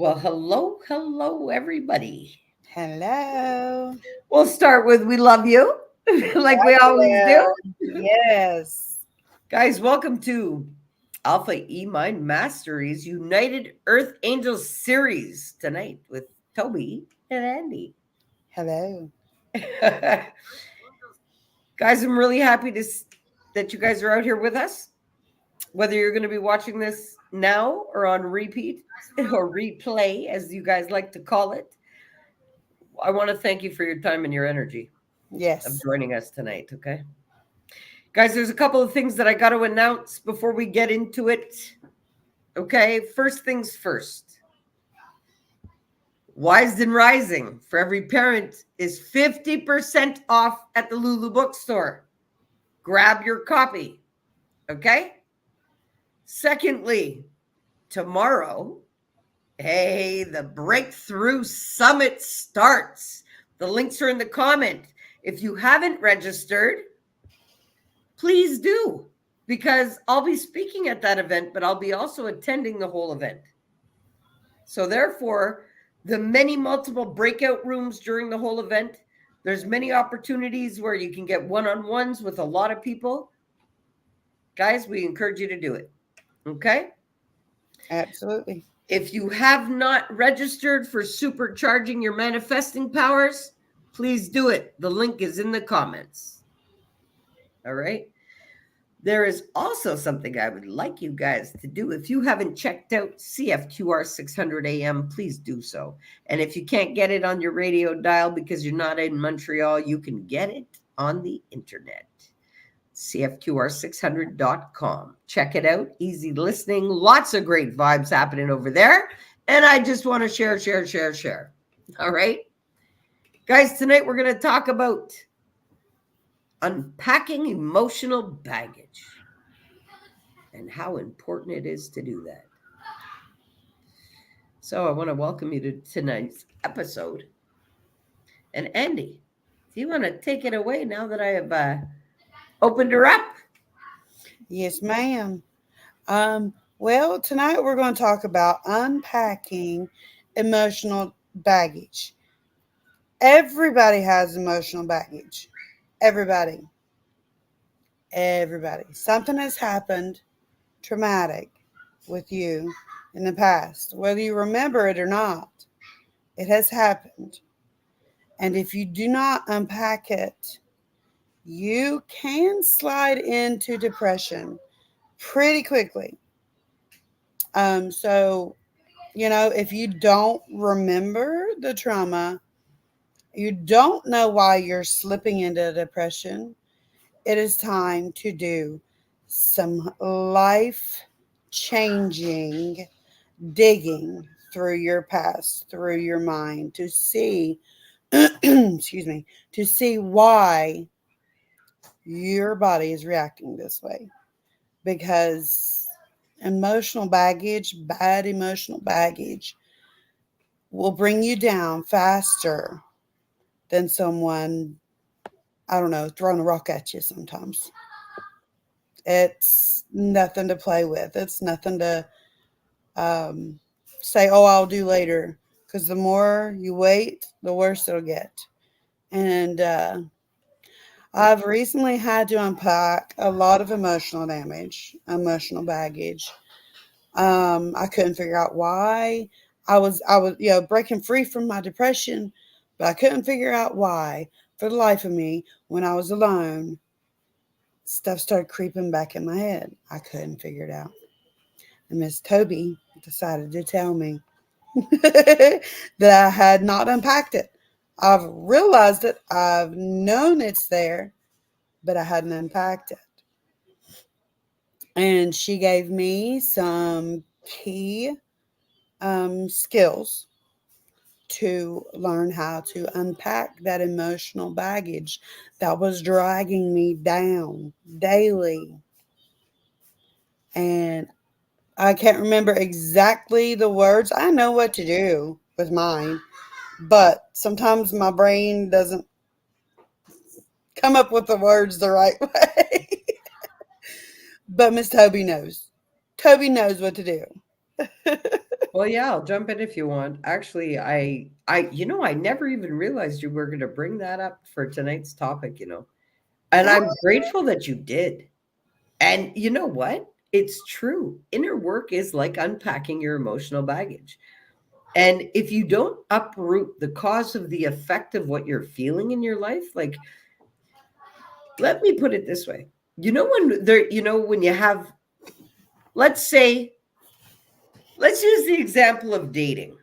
Well, hello, everybody. Hello. We'll start with we love you, like we always do. Well, yes. Guys, welcome to Alpha E Mind Masteries United Earth Angels series tonight with Toby and Andy. Hello. Guys, I'm really happy that you guys are out here with us. Whether you're going to be watching this now or on repeat or replay, as you guys like to call it, I want to thank you for your time and your energy of Yes. joining us tonight, okay? Guys, there's a couple of things that I got to announce before we get into it. Okay, first things first. Wisden Rising for every parent is 50% off at the Lulu bookstore. Grab your copy, okay? Secondly, tomorrow, hey, the Breakthrough Summit starts. The links are in the comment. If you haven't registered, please do, because I'll be speaking at that event, but I'll be also attending the whole event. So therefore, the many multiple breakout rooms during the whole event, there's many opportunities where you can get one-on-ones with a lot of people. Guys, we encourage you to do it. Okay? Absolutely. If you have not registered for supercharging your manifesting powers, please do it. The link is in the comments. All right? There is also something I would like you guys to do. If you haven't checked out CFQR 600 AM, please do so. And if you can't get it on your radio dial because you're not in Montreal, you can get it on the internet. CFQR600.com. Check it out. Easy listening. Lots of great vibes happening over there. And I just want to share. All right. Guys, tonight we're going to talk about unpacking emotional baggage and how important it is to do that. So I want to welcome you to tonight's episode. And Andy, do you want to take it away now that I have opened her up? Yes, ma'am. Well, tonight we're going to talk about unpacking emotional baggage. Everybody has emotional baggage. Everybody. Everybody. Something has happened traumatic with you in the past, whether you remember it or not. It has happened. And if you do not unpack it, you can slide into depression pretty quickly. So, if you don't remember the trauma, you don't know why you're slipping into depression, it is time to do some life changing digging through your past, through your mind to see, excuse me, to see why your body is reacting this way. Because emotional baggage, bad emotional baggage, will bring you down faster than someone, I don't know, throwing a rock at you sometimes. It's nothing to play with. It's nothing to um, say, oh, I'll do later. Because the more you wait, the worse it'll get. And I've recently had to unpack a lot of emotional damage, emotional baggage. I couldn't figure out why. I was, breaking free from my depression, but I couldn't figure out why. For the life of me, when I was alone, stuff started creeping back in my head. I couldn't figure it out. And Miss Toby decided to tell me that I had not unpacked it. I've realized it. I've known it's there, but I hadn't unpacked it. And she gave me some key skills to learn how to unpack that emotional baggage that was dragging me down daily. And I can't remember exactly the words. I know what to do with mine, but sometimes my brain doesn't come up with the words the right way. But Miss Toby knows. Toby knows what to do. Well, yeah, I'll jump in if you want. Actually, I never even realized you were going to bring that up for tonight's topic. And Yeah. I'm grateful that you did. And you know what? It's true. Inner work is like unpacking your emotional baggage. And if you don't uproot the cause of the effect of what you're feeling in your life, like, let me put it this way. When you have, let's say, let's use the example of dating.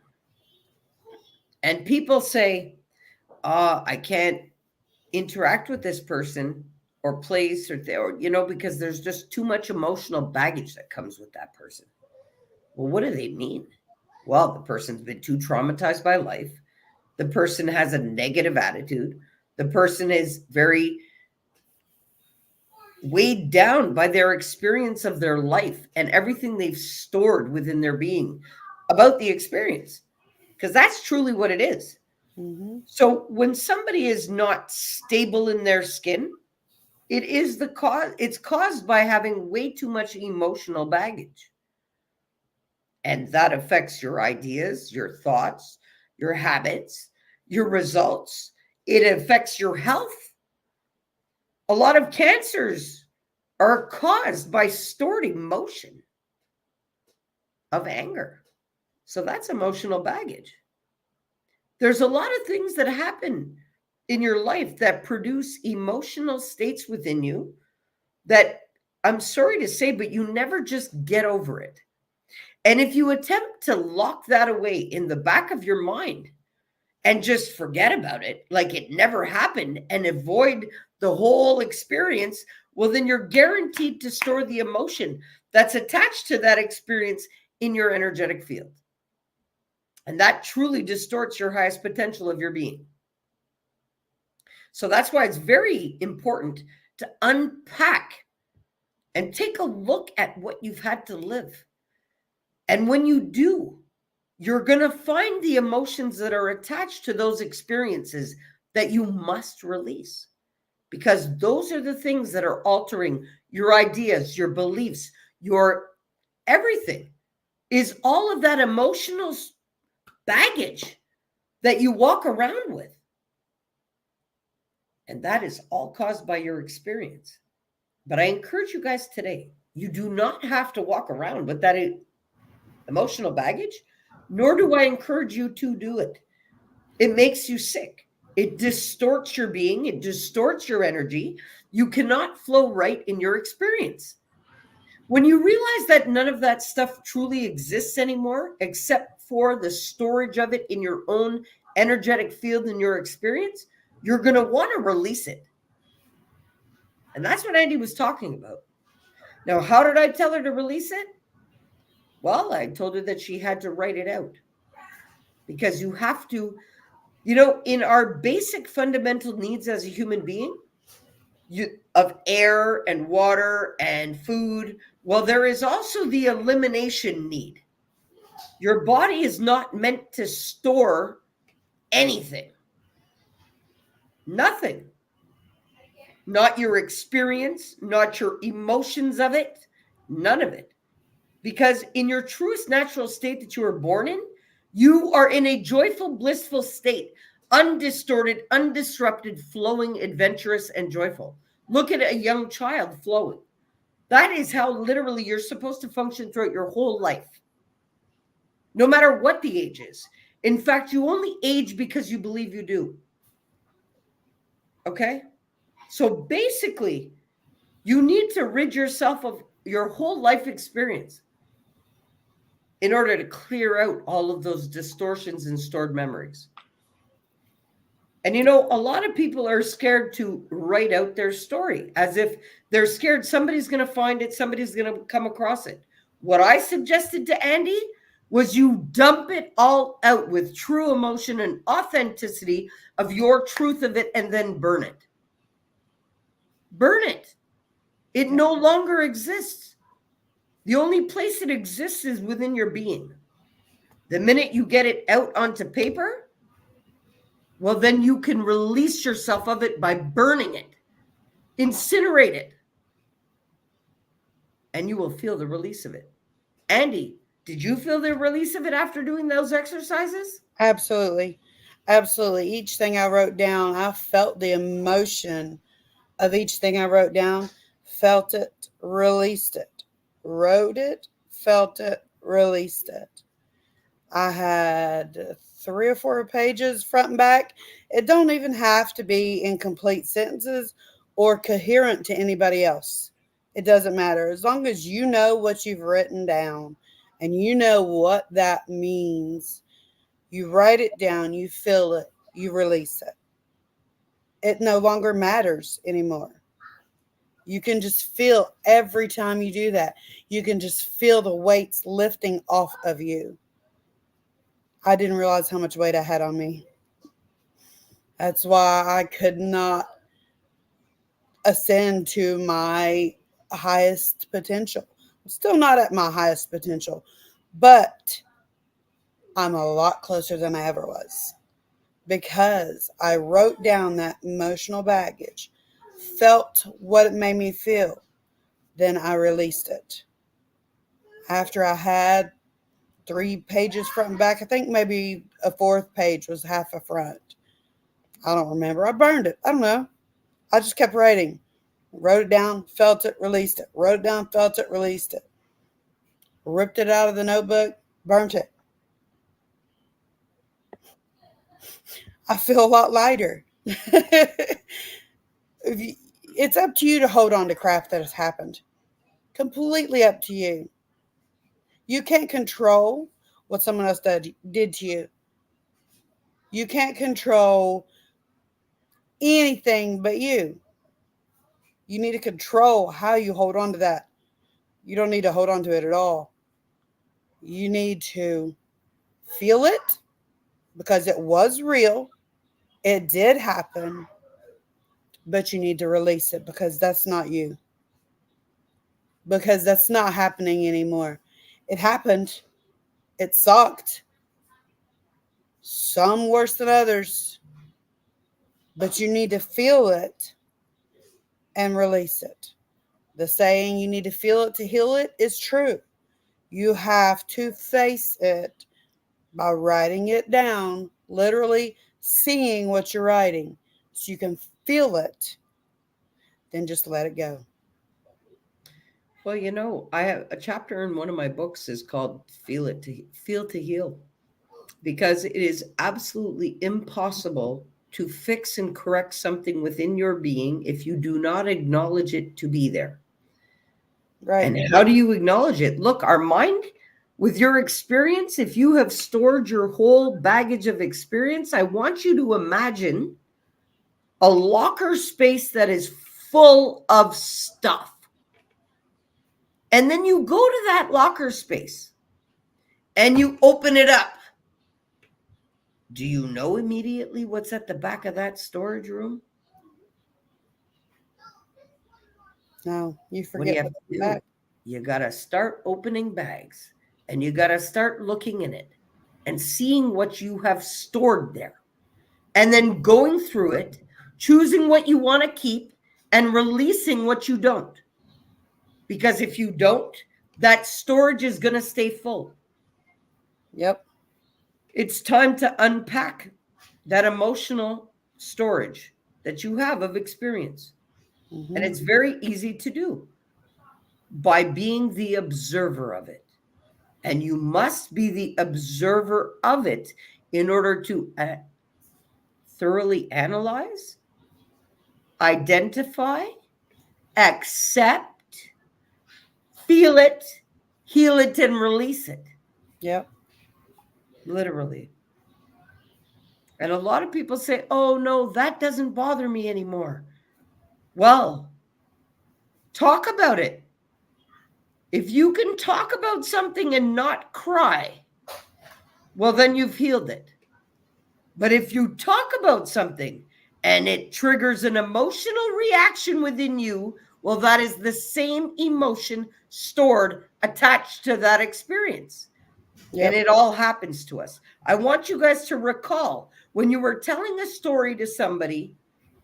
And people say, I can't interact with this person or place or because there's just too much emotional baggage that comes with that person. Well, what do they mean? Well, the person's been too traumatized by life. The person has a negative attitude. The person is very weighed down by their experience of their life and everything they've stored within their being about the experience, because that's truly what it is. Mm-hmm. So when somebody is not stable in their skin, it's caused by having way too much emotional baggage. And that affects your ideas, your thoughts, your habits, your results. It affects your health. A lot of cancers are caused by stored emotion of anger. So that's emotional baggage. There's a lot of things that happen in your life that produce emotional states within you that, I'm sorry to say, but you never just get over it. And if you attempt to lock that away in the back of your mind and just forget about it, like it never happened, and avoid the whole experience, well, then you're guaranteed to store the emotion that's attached to that experience in your energetic field. And that truly distorts your highest potential of your being. So that's why it's very important to unpack and take a look at what you've had to live. And when you do, you're going to find the emotions that are attached to those experiences that you must release, because those are the things that are altering your ideas, your beliefs, your everything. Is all of that emotional baggage that you walk around with. And that is all caused by your experience. But I encourage you guys today, you do not have to walk around with that emotional baggage, nor do I encourage you to do it. It makes you sick. It distorts your being. It distorts your energy. You cannot flow right in your experience. When you realize that none of that stuff truly exists anymore, except for the storage of it in your own energetic field in your experience, you're going to want to release it. And that's what Andi was talking about. Now, how did I tell her to release it? Well, I told her that she had to write it out. Because you have to, in our basic fundamental needs as a human being, of air and water and food, well, there is also the elimination need. Your body is not meant to store anything. Nothing. Not your experience, not your emotions of it, none of it. Because in your truest natural state that you were born in, you are in a joyful, blissful state, undistorted, undisrupted, flowing, adventurous, and joyful. Look at a young child flowing. That is how literally you're supposed to function throughout your whole life, no matter what the age is. In fact, you only age because you believe you do. Okay? So basically, you need to rid yourself of your whole life experience in order to clear out all of those distortions and stored memories. And a lot of people are scared to write out their story, as if they're scared somebody's going to find it, somebody's going to come across it. What I suggested to Andi was you dump it all out with true emotion and authenticity of your truth of it, and then burn it. Burn it. It no longer exists. The only place it exists is within your being. The minute you get it out onto paper, well, then you can release yourself of it by burning it, incinerate it, and you will feel the release of it. Andi, Did you feel the release of it after doing those exercises? Absolutely. Absolutely. Each thing I wrote down, I felt the emotion of each thing I wrote down, felt it, released it, wrote it, felt it, released it. I had 3 or 4 pages front and back. It don't even have to be in complete sentences or coherent to anybody else. It doesn't matter. As long as you know what you've written down and you know what that means, you write it down, you feel it, you release it. It no longer matters anymore. You can just feel every time you do that. You can just feel the weights lifting off of you. I didn't realize how much weight I had on me. That's why I could not ascend to my highest potential. I'm still not at my highest potential, but I'm a lot closer than I ever was because I wrote down that emotional baggage, felt what it made me feel, then I released it. After I had 3 pages front and back, I think maybe a fourth page was half a front. I don't remember. I burned it. I don't know. I just kept writing. Wrote it down, felt it, released it. Wrote it down, felt it, released it. Ripped it out of the notebook, burnt it. I feel a lot lighter. It's up to you to hold on to crap that has happened. Completely up to you. You can't control what someone else did to you. You can't control anything but you. You need to control how you hold on to that. You don't need to hold on to it at all. You need to feel it because it was real. It did happen, but you need to release it because that's not you. Because that's not happening anymore. It happened. It sucked. Some worse than others. But you need to feel it and release it. The saying, you need to feel it to heal it, is true. You have to face it by writing it down, literally seeing what you're writing so you can feel it, then just let it go. Well, I have a chapter in one of my books is called Feel to Heal, because it is absolutely impossible to fix and correct something within your being if you do not acknowledge it to be there. Right. And how do you acknowledge it? Look, our mind, with your experience, if you have stored your whole baggage of experience, I want you to imagine a locker space that is full of stuff. And then you go to that locker space and you open it up. Do you know immediately what's at the back of that storage room? No, you What do you forget have what's to do? back. You got to start opening bags and you got to start looking in it and seeing what you have stored there. And then going through it, choosing what you want to keep and releasing what you don't. Because if you don't, that storage is going to stay full. Yep. It's time to unpack that emotional storage that you have of experience. And Mm-hmm. it's very easy to do by being the observer of it. And you must be the observer of it in order to thoroughly analyze, identify, accept, feel it, heal it, and release it. Yep. Literally. And a lot of people say, oh, no, that doesn't bother me anymore. Well, talk about it. If you can talk about something and not cry, well, then you've healed it. But if you talk about something and it triggers an emotional reaction within you, well, that is the same emotion stored attached to that experience. And Yep. it all happens to us. I want you guys to recall when you were telling a story to somebody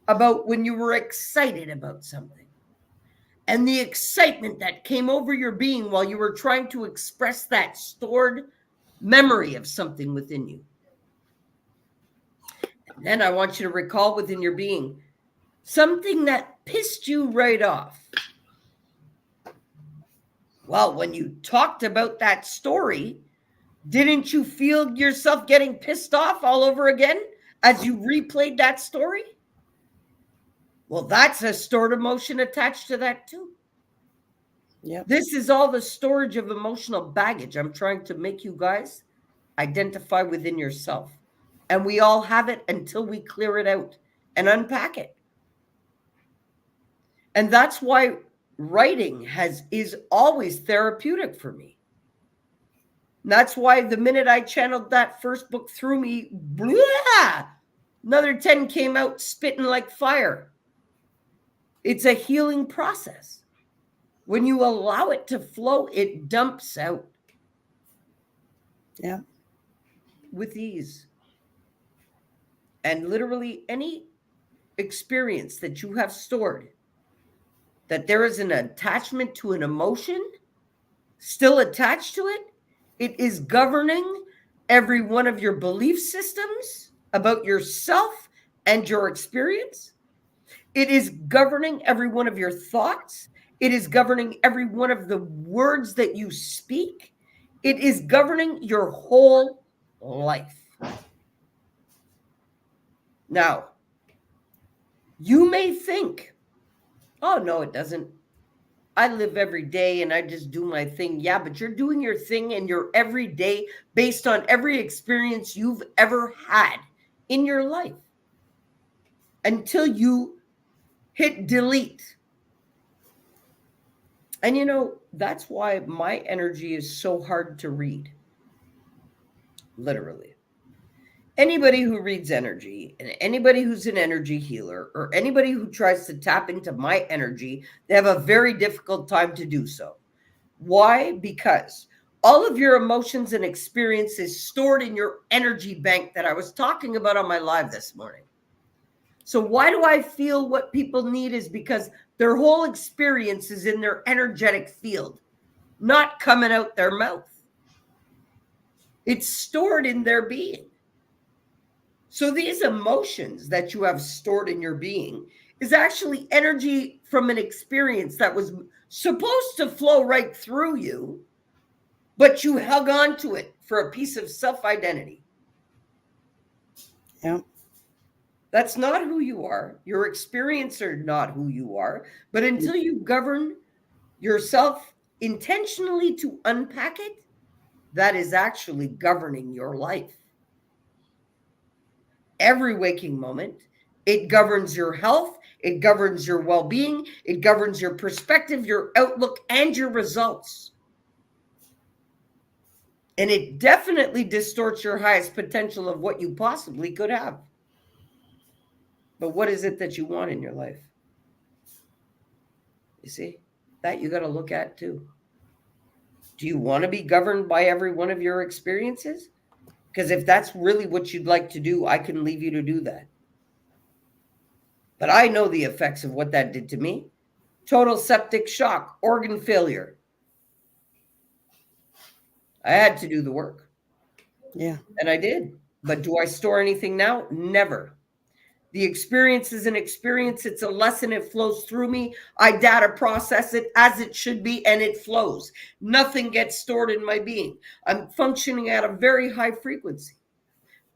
about when you were excited about something. and the excitement that came over your being while you were trying to express that stored memory of something within you. And then I want you to recall within your being something that pissed you right off. Well, when you talked about that story, didn't you feel yourself getting pissed off all over again as you replayed that story? Well, that's a stored emotion attached to that too. Yep. This is all the storage of emotional baggage I'm trying to make you guys identify within yourself. And we all have it until we clear it out and unpack it. And that's why writing is always therapeutic for me. And that's why the minute I channeled that first book through me, blah, another 10 came out spitting like fire. It's a healing process. When you allow it to flow, it dumps out. Yeah. With ease. And literally any experience that you have stored, that there is an attachment to an emotion still attached to it, it is governing every one of your belief systems about yourself and your experience. It is governing every one of your thoughts. It is governing every one of the words that you speak. It is governing your whole life. Now, you may think, oh, no, it doesn't. I live every day and I just do my thing. Yeah, but you're doing your thing and your every day based on every experience you've ever had in your life until you hit delete. And you know, that's why my energy is so hard to read. Literally. Anybody who reads energy and anybody who's an energy healer or anybody who tries to tap into my energy, they have a very difficult time to do so. Why? Because all of your emotions and experiences stored in your energy bank that I was talking about on my live this morning. So why do I feel what people need is because their whole experience is in their energetic field, not coming out their mouth. It's stored in their being. So these emotions that you have stored in your being is actually energy from an experience that was supposed to flow right through you, but you hung on to it for a piece of self-identity. Yep. That's not who you are. Your experience are not who you are. But until you govern yourself intentionally to unpack it, that is actually governing your life. Every waking moment, it governs your health, it governs your well-being, it governs your perspective, your outlook, and your results. And it definitely distorts your highest potential of what you possibly could have. But what is it that you want in your life? You see, that you got to look at too. Do you want to be governed by every one of your experiences? Because if that's really what you'd like to do, I can leave you to do that. But I know the effects of what that did to me. Total septic shock, organ failure. I had to do the work. Yeah. And I did. But do I store anything now? Never. The experience is an experience. It's a lesson. It flows through me. I data process it as it should be, and it flows. Nothing gets stored in my being. I'm functioning at a very high frequency.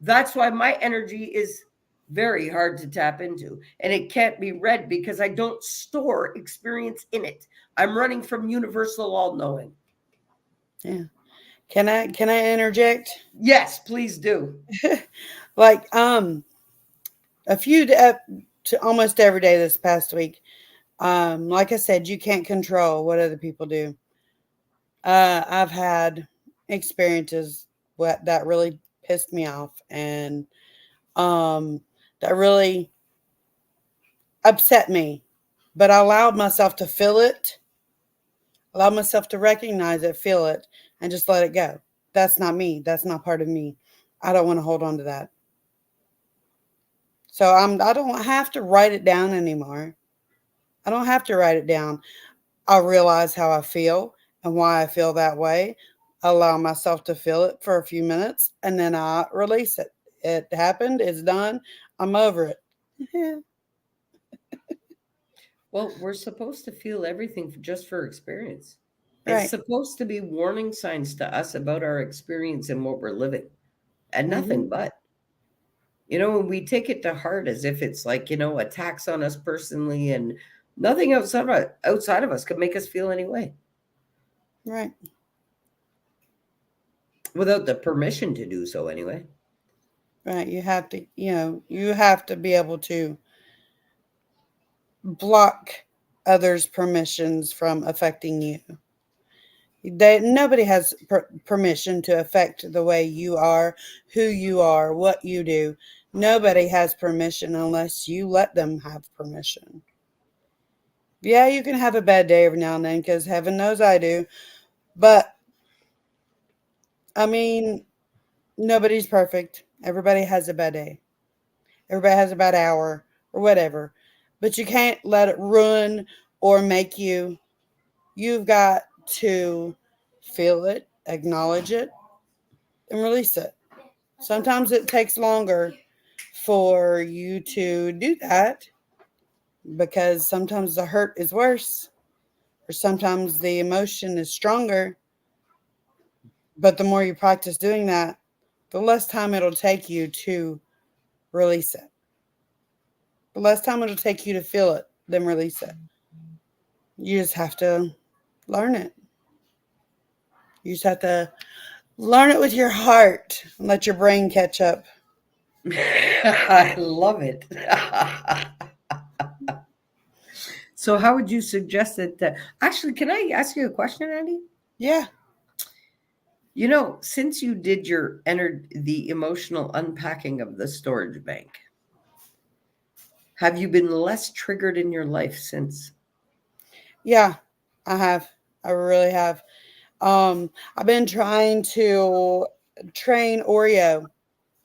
That's why my energy is very hard to tap into, and it can't be read because I don't store experience in it. I'm running from universal all-knowing. Yeah. Can I interject? Yes, please do. Like a few to almost every day this past week. Like I said, you can't control what other people do. I've had experiences that really pissed me off and that really upset me. But I allowed myself to feel it, allowed myself to recognize it, feel it, and just let it go. That's not me. That's not part of me. I don't want to hold on to that. So I don't have to write it down anymore. I don't have to write it down. I realize how I feel and why I feel that way. Allow myself to feel it for a few minutes and then I release it. It happened, it's done, I'm over it. Yeah, Well, we're supposed to feel everything just for experience. It's right. supposed to be warning signs to us about our experience and what we're living, and nothing Hmm. but. When we take it to heart as if it's like, attacks on us personally, and nothing outside of us could make us feel any way Right. without the permission to do so anyway. Right. You have to be able to block others' permissions from affecting you. Nobody has permission to affect the way you are, who you are, what you do. Nobody has permission unless you let them have permission. Yeah, you can have a bad day every now and then because heaven knows I do. But I mean, nobody's perfect. Everybody has a bad day. Everybody has a bad hour or whatever. But you can't let it ruin or make you. You've got to feel it, acknowledge it, and release it. Sometimes it takes longer for you to do that because sometimes the hurt is worse or sometimes the emotion is stronger. But the more you practice doing that, the less time it'll take you to release it. The less time it'll take you to feel it, then release it. You just have to learn it. You just have to learn it with your heart and let your brain catch up. I love it. So, how would you suggest that? Actually, can I ask you a question, Andy? Yeah. Since you did the emotional unpacking of the storage bank, have you been less triggered in your life since? Yeah, I have. I really have. I've been trying to train Oreo,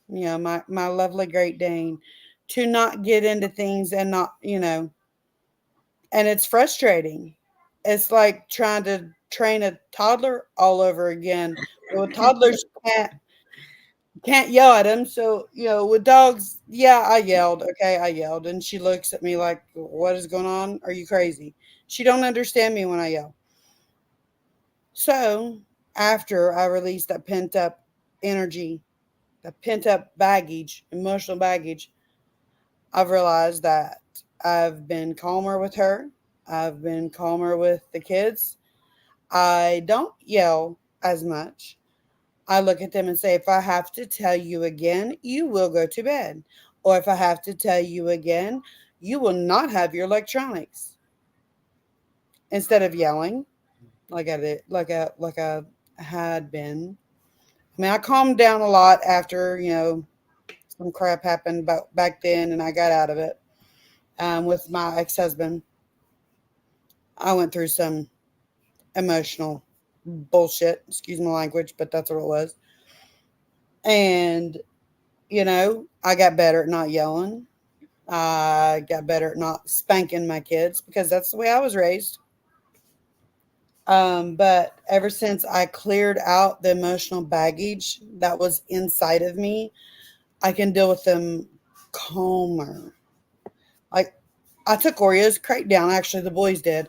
my lovely Great Dane, to not get into things and not, and it's frustrating. It's like trying to train a toddler all over again. Well, toddlers can't yell at him. So, with dogs, yeah, I yelled. Okay, I yelled. And she looks at me like, what is going on? Are you crazy? She don't understand me when I yell. So after I released that pent up energy, that pent up baggage, emotional baggage, I've realized that I've been calmer with her. I've been calmer with the kids. I don't yell as much. I look at them and say, if I have to tell you again, you will go to bed. Or if I have to tell you again, you will not have your electronics. Instead of yelling like I did, like I had been. I mean, I calmed down a lot after, some crap happened back then and I got out of it with my ex husband. I went through some emotional bullshit, excuse my language, but that's what it was. And, I got better at not yelling. I got better at not spanking my kids because that's the way I was raised. But ever since I cleared out the emotional baggage that was inside of me, I can deal with them calmer. Like I took Oreo's crate down. Actually, the boys did.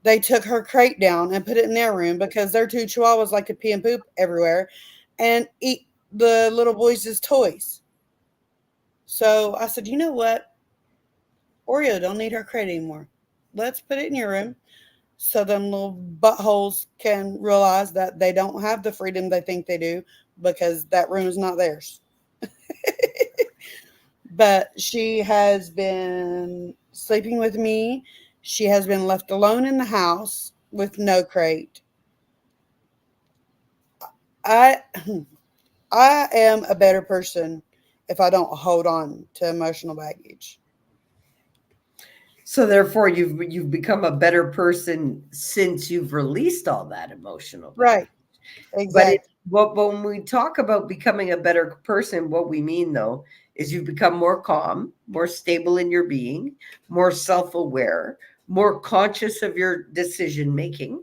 They took her crate down and put it in their room because their two chihuahuas like to pee and poop everywhere and eat the little boys' toys. So I said, you know what? Oreo don't need her crate anymore. Let's put it in your room so them little buttholes can realize that they don't have the freedom they think they do because that room is not theirs. But she has been sleeping with me. She has been left alone in the house with no crate. I I am a better person if I don't hold on to emotional baggage. So therefore, you've become a better person since you've released all that emotional Right. baggage. But Exactly. when we talk about becoming a better person, what we mean though is you've become more calm, more stable in your being, more self-aware, more conscious of your decision making,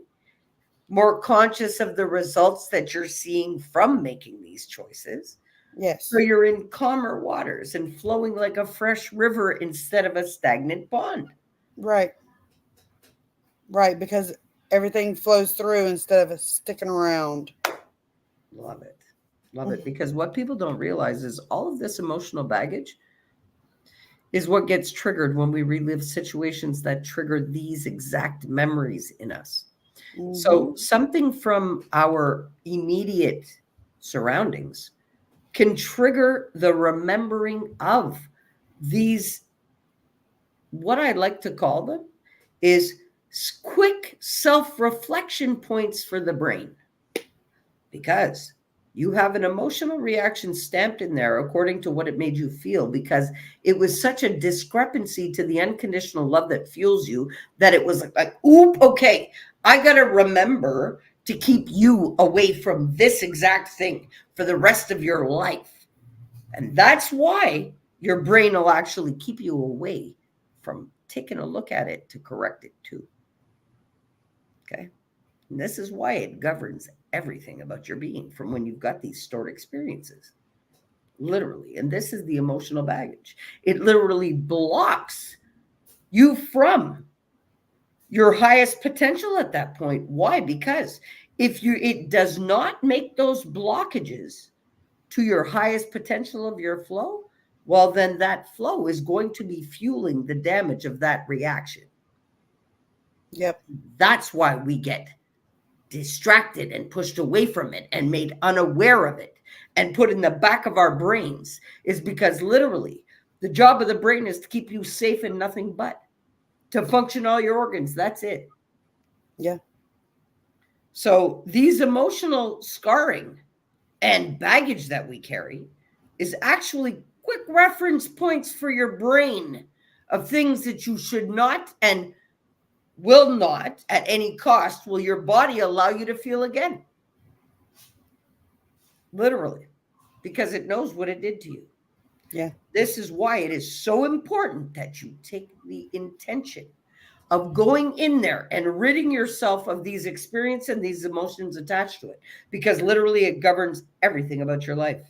more conscious of the results that you're seeing from making these choices. Yes. So you're in calmer waters and flowing like a fresh river instead of a stagnant pond. Right. Right. Because everything flows through instead of sticking around. Love it. Love it. Because what people don't realize is all of this emotional baggage is what gets triggered when we relive situations that trigger these exact memories in us. So something from our immediate surroundings can trigger the remembering of these, what I like to call them is quick self-reflection points for the brain, because you have an emotional reaction stamped in there according to what it made you feel, because it was such a discrepancy to the unconditional love that fuels you that it was like, oop, okay, I got to remember to keep you away from this exact thing for the rest of your life. And that's why your brain will actually keep you away from taking a look at it to correct it too. Okay. And this is why it governs everything about your being from when you've got these stored experiences. Literally. And this is the emotional baggage. It literally blocks you from your highest potential at that point. Why? Because it does not make those blockages to your highest potential of your flow, well, then that flow is going to be fueling the damage of that reaction. Yep. That's why we get distracted and pushed away from it and made unaware of it and put in the back of our brains, is because literally the job of the brain is to keep you safe and nothing but to function all your organs. That's it. Yeah. So these emotional scarring and baggage that we carry is actually quick reference points for your brain of things that you should not and will not at any cost will your body allow you to feel again. Literally, because it knows what it did to you. Yeah. This is why it is so important that you take the intention of going in there and ridding yourself of these experiences and these emotions attached to it, because literally it governs everything about your life.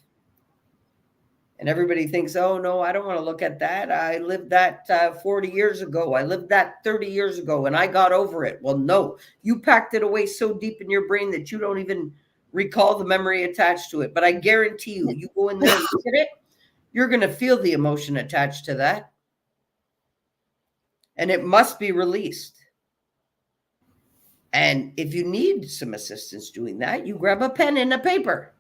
And everybody thinks, oh, no, I don't want to look at that. I lived that 40 years ago. I lived that 30 years ago and I got over it. Well, no, you packed it away so deep in your brain that you don't even recall the memory attached to it. But I guarantee you, you go in there and look at it, you're going to feel the emotion attached to that. And it must be released. And if you need some assistance doing that, you grab a pen and a paper.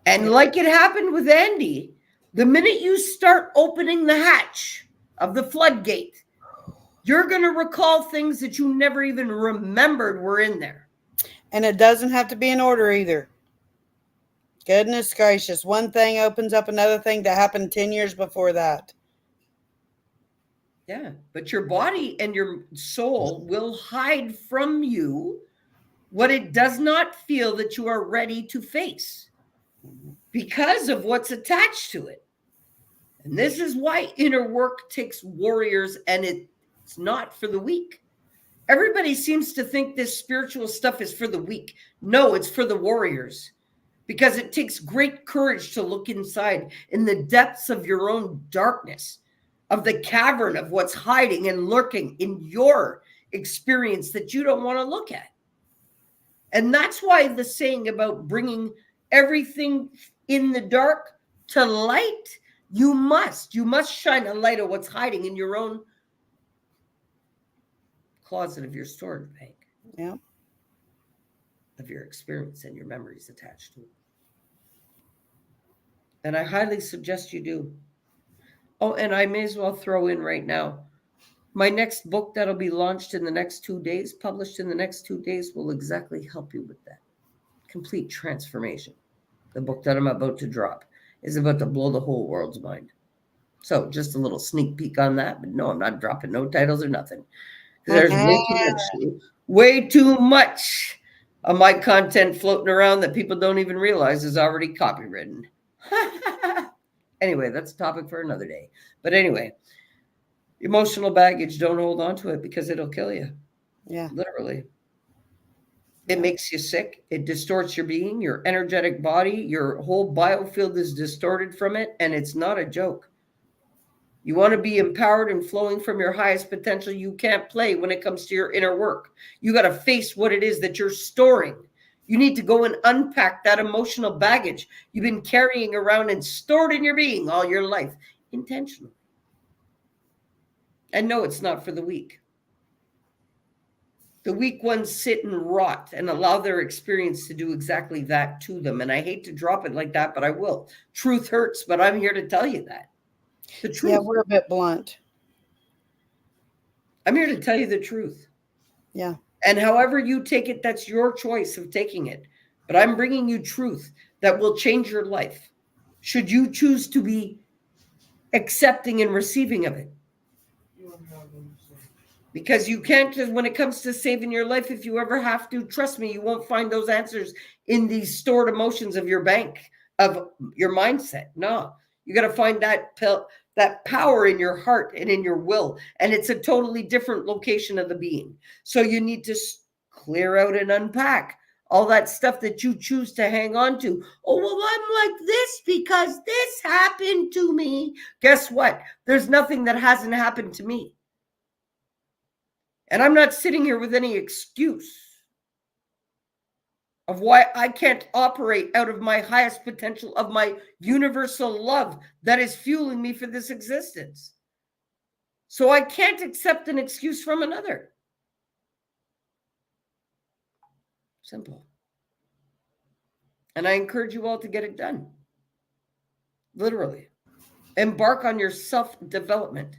And like it happened with Andi, the minute you start opening the hatch of the floodgate, you're going to recall things that you never even remembered were in there. And it doesn't have to be in order either. Goodness gracious. One thing opens up another thing that happened 10 years before that. Yeah, but your body and your soul will hide from you what it does not feel that you are ready to face because of what's attached to it. And this is why inner work takes warriors, and it's not for the weak. Everybody seems to think this spiritual stuff is for the weak. No, it's for the warriors, because it takes great courage to look inside in the depths of your own darkness, of the cavern of what's hiding and lurking in your experience that you don't want to look at. And that's why the saying about bringing everything in the dark to light, you must shine a light of what's hiding in your own closet of your storage bank. Yeah. Of your experience and your memories attached to it. And I highly suggest you do. Oh, and I may as well throw in right now, my next book that'll be launched in the next 2 days, published in the next 2 days, will exactly help you with that. Complete transformation. The book that I'm about to drop is about to blow the whole world's mind. So just a little sneak peek on that. But no, I'm not dropping no titles or nothing. There's way too much of my content floating around that people don't even realize is already copywritten. Anyway, that's a topic for another day. But anyway, Emotional baggage, don't hold on to it because it'll kill you. Yeah. Literally. It Yeah. makes you sick. It distorts your being, your energetic body. Your whole biofield is distorted from it, and it's not a joke. You want to be empowered and flowing from your highest potential. You can't play when it comes to your inner work. You got to face what it is that you're storing. You need to go and unpack that emotional baggage you've been carrying around and stored in your being all your life intentionally. And no, it's not for the weak. The weak ones sit and rot and allow their experience to do exactly that to them. And I hate to drop it like that, but I will. Truth hurts, but I'm here to tell you that. The truth. Yeah, we're a bit blunt. I'm here to tell you the truth. Yeah. And however you take it, that's your choice of taking it. But I'm bringing you truth that will change your life. Should you choose to be accepting and receiving of it? Because you can't, because when it comes to saving your life, if you ever have to, trust me, you won't find those answers in these stored emotions of your bank, of your mindset. No, you got to find that power in your heart and in your will, and it's a totally different location of the being. So you need to clear out and unpack all that stuff that you choose to hang on to. Oh, well, I'm like this because this happened to me. Guess what? There's nothing that hasn't happened to me. And I'm not sitting here with any excuse of why I can't operate out of my highest potential of my universal love that is fueling me for this existence. So I can't accept an excuse from another. Simple. And I encourage you all to get it done. Literally. Embark on your self-development.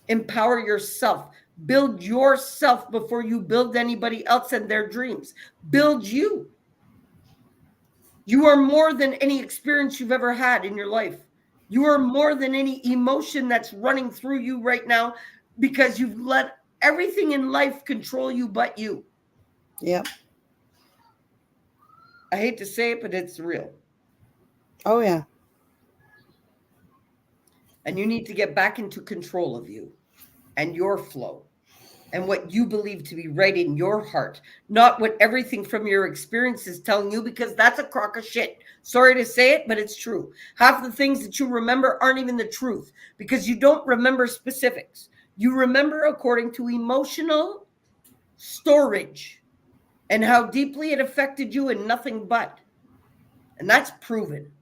Empower yourself. Build yourself before you build anybody else and their dreams. Build you. You are more than any experience you've ever had in your life. You are more than any emotion that's running through you right now because you've let everything in life control you but you. Yep. I hate to say it, but it's real. Oh, yeah. And you need to get back into control of you and your flow and what you believe to be right in your heart, not what everything from your experience is telling you, because that's a crock of shit. Sorry to say it, but it's true. Half the things that you remember aren't even the truth because you don't remember specifics. You remember according to emotional storage and how deeply it affected you and nothing but. And that's proven.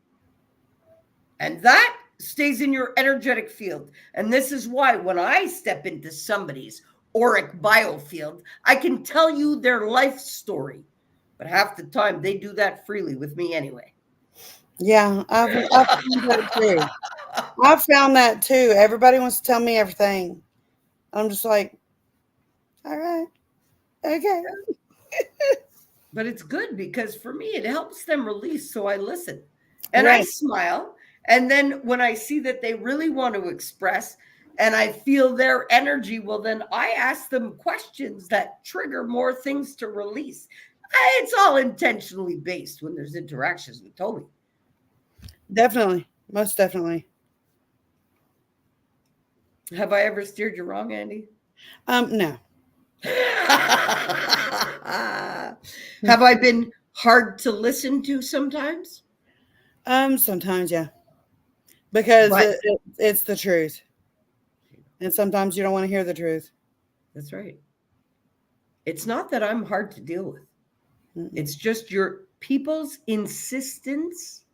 And that stays in your energetic field. And this is why when I step into somebody's auric biofield, I can tell you their life story. But half the time they do that freely with me anyway. Yeah, I've found that too. I've found that too. Everybody wants to tell me everything. I'm just like, all right, okay. But it's good because for me, it helps them release. So I listen and I Right. smile. And then when I see that they really want to express and I feel their energy, well, then I ask them questions that trigger more things to release. It's all intentionally based when there's interactions with Tobi. Definitely. Most definitely. Have I ever steered you wrong, Andi? No. Have I been hard to listen to sometimes? Sometimes, yeah. Because But it's the truth. And sometimes you don't want to hear the truth. that's right. It's not that I'm hard to deal with. Mm-mm. It's just your people's insistence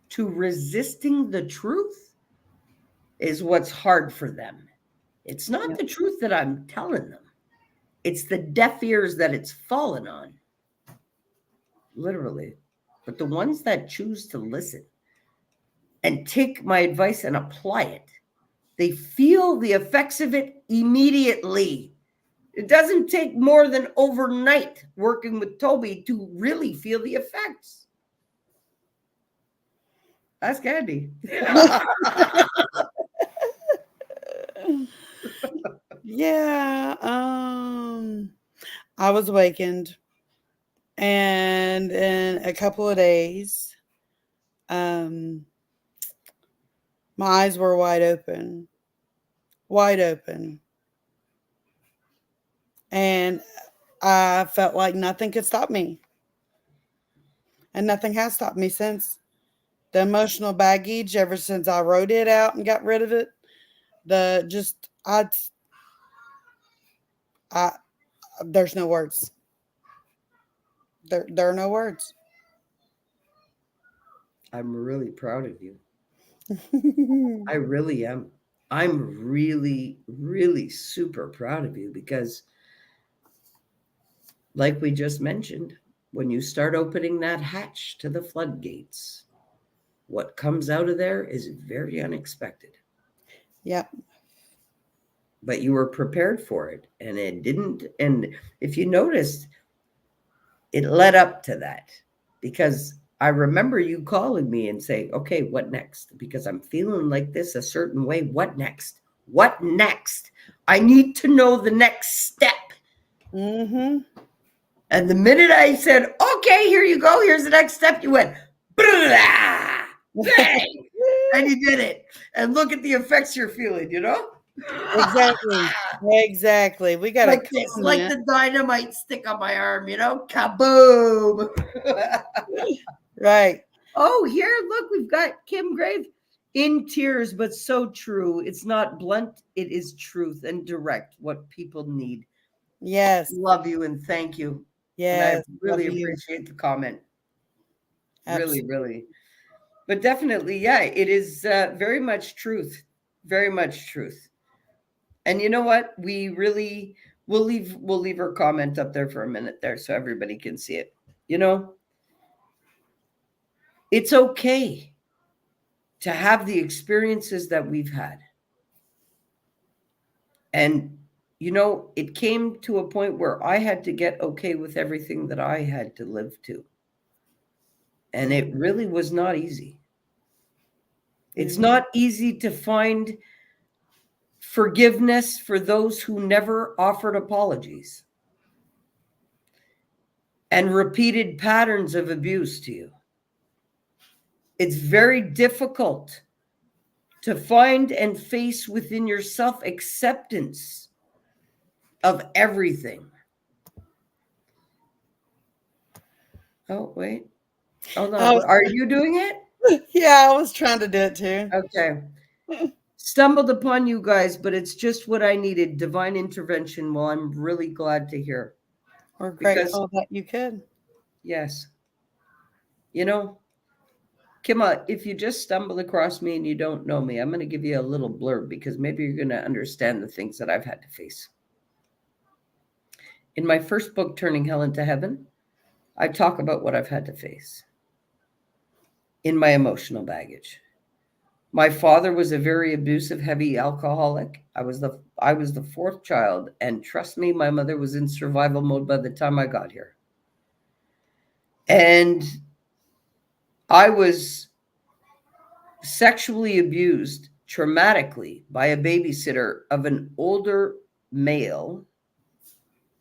to resisting the truth is what's hard for them. It's not Yep. the truth that I'm telling them. It's the deaf ears that it's fallen on. Literally. But the ones that choose to listen and take my advice and apply it, they feel the effects of it immediately. It doesn't take more than overnight working with Tobi to really feel the effects. Ask Andi. Yeah. I was awakened, and in a couple of days, um, my eyes were wide open, wide open. And I felt like nothing could stop me. And nothing has stopped me since. The emotional baggage, ever since I wrote it out and got rid of it, the just, I, there's no words. There are no words. I'm really proud of you. I really am. I'm really, really super proud of you because, like we just mentioned, when you start opening that hatch to the floodgates, what comes out of there is very unexpected. Yep. But you were prepared for it, and it didn't. And if you noticed, it led up to that because I remember you calling me and saying, okay, what next? Because I'm feeling like this a certain way. What next? What next? I need to know the next step. Mm-hmm. And the minute I said, okay, here you go, here's the next step, you went, bang, and you did it. And look at the effects you're feeling, you know? Exactly. Exactly. We got a Like this, like comment. the dynamite stick on my arm, you know? Kaboom. Right. Oh, here, look, we've got Kim Grave in tears, but so true. It's not blunt, it is truth and direct, what people need. Yes. Love you and thank you. And I Yes. Love really you. appreciate the comment. Really, Absolutely. really. But definitely, yeah, it is very much truth. Very much truth. And you know what? We really we'll leave her comment up there for a minute there so everybody can see it. You know, it's okay to have the experiences that we've had. And you know, it came to a point where I had to get okay with everything that I had to live to. And it really was not easy. It's Mhm. not easy to find forgiveness for those who never offered apologies and repeated patterns of abuse to you. It's very difficult to find and face within yourself acceptance of everything. Oh, wait. Oh, no. I Are you doing it? yeah, I was trying to do it too. Okay. Stumbled upon you guys, but it's just what I needed, divine intervention. Well, I'm really glad to hear We're because, grateful that you could. yes, you know, Kima, if you just stumble across me and you don't know me, I'm going to give you a little blurb because maybe you're going to understand the things that I've had to face. In my first book, Turning Hell into Heaven, I talk about what I've had to face in my emotional baggage. My father was a very abusive, heavy alcoholic. I was the fourth child, and trust me, my mother was in survival mode by the time I got here. And I was sexually abused traumatically by a babysitter of an older male